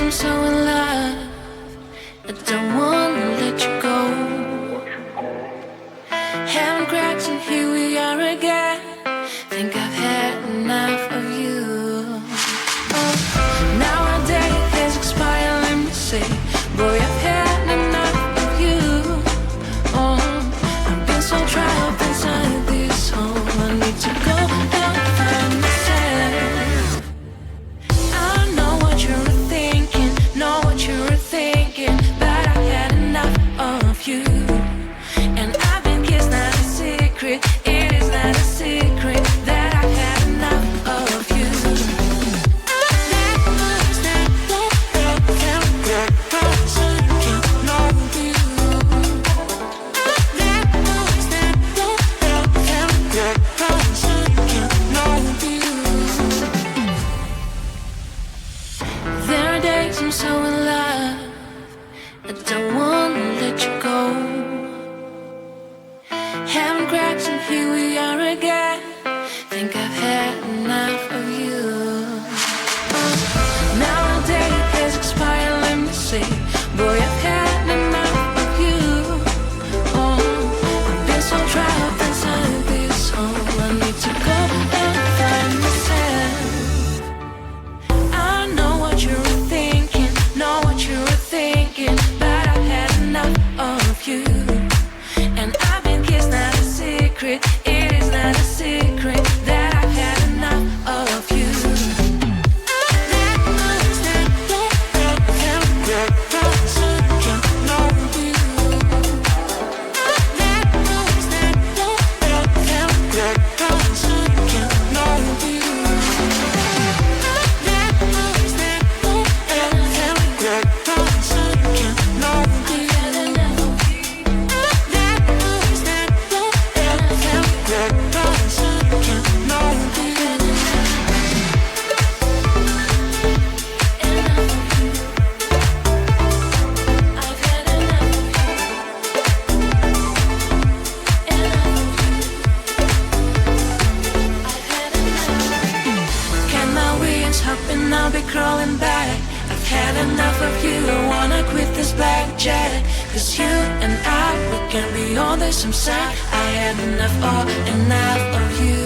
I'm so in love, I don't wanna let you go. Having cracks and here we are again. Think I've had enough of you. Nowadays has expired, let me say, boy, I've had enough of you. I've been so trapped inside this home. I need to go and find myself. I know what you were thinking, know what you were thinking, but I had enough of you. And I've been kissed, not a secret. It is not a secret that I've had enough of you. There are days I'm so in love, I don't wanna let you go. Having cracks and here we are again. Think I've had enough of you. Nowadays has expired, let me say, boy, I've had enough of you. I've been so trapped inside this home. I need to go and find myself. I know what you were thinking, know what you were thinking, but I've had enough of you. And I've been kissed, not a secret. It is not a secret that I've had enough of you. And I'll be crawling back. I've had enough of you. I wanna quit this blackjack. 'Cause you and I, we can be on the same side. I had enough, oh, enough of you.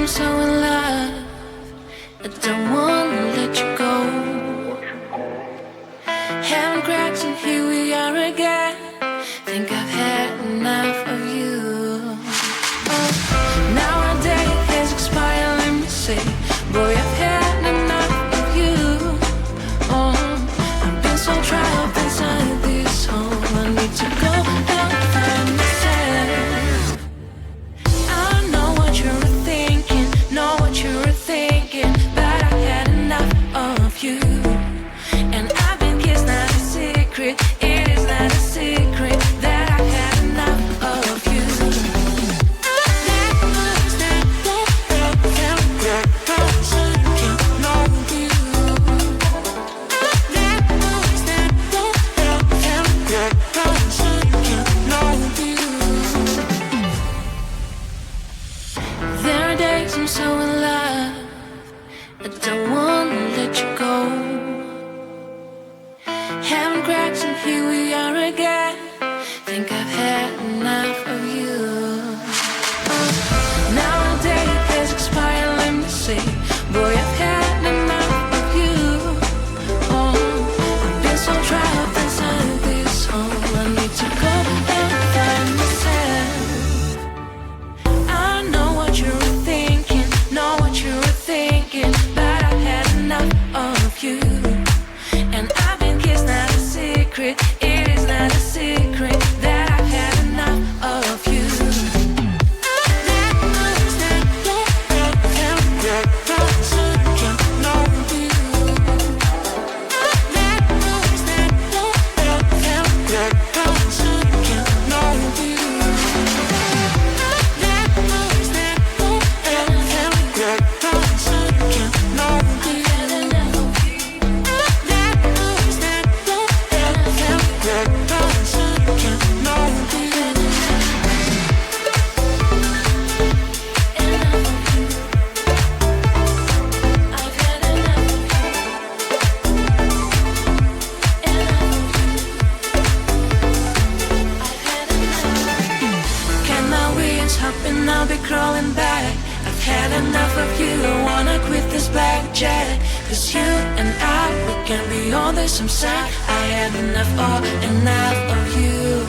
I'm so in love, I don't wanna let you go. Having cracks and here we are again. Think I've had enough of you. Nowadays has expired, let me say, boy, I've had enough of you. I've been so tried up inside this hole. I need to go and find myself. I know what you were thinking, know what you were thinking, but I had enough of you. And I've been kissed, not a secret. It is not a secret that I've had enough of you. There are days I'm so in love, I don't wanna let you go. Having cracks and here we are again. Think I've had enough of you. Nowadays has expired, let me say, boy, I've had enough of you. I've been so tried up inside this hole. I need to go and find myself. I know what you were thinking, know what you were thinking, but I've had enough of you. And I've been kissed, not a secret. It is not a secret that I've had enough of you. I'll be crawling back. I've had enough of you. I wanna quit this blackjack. 'Cause you and I, we can be on this some side. I had enough, all enough of you.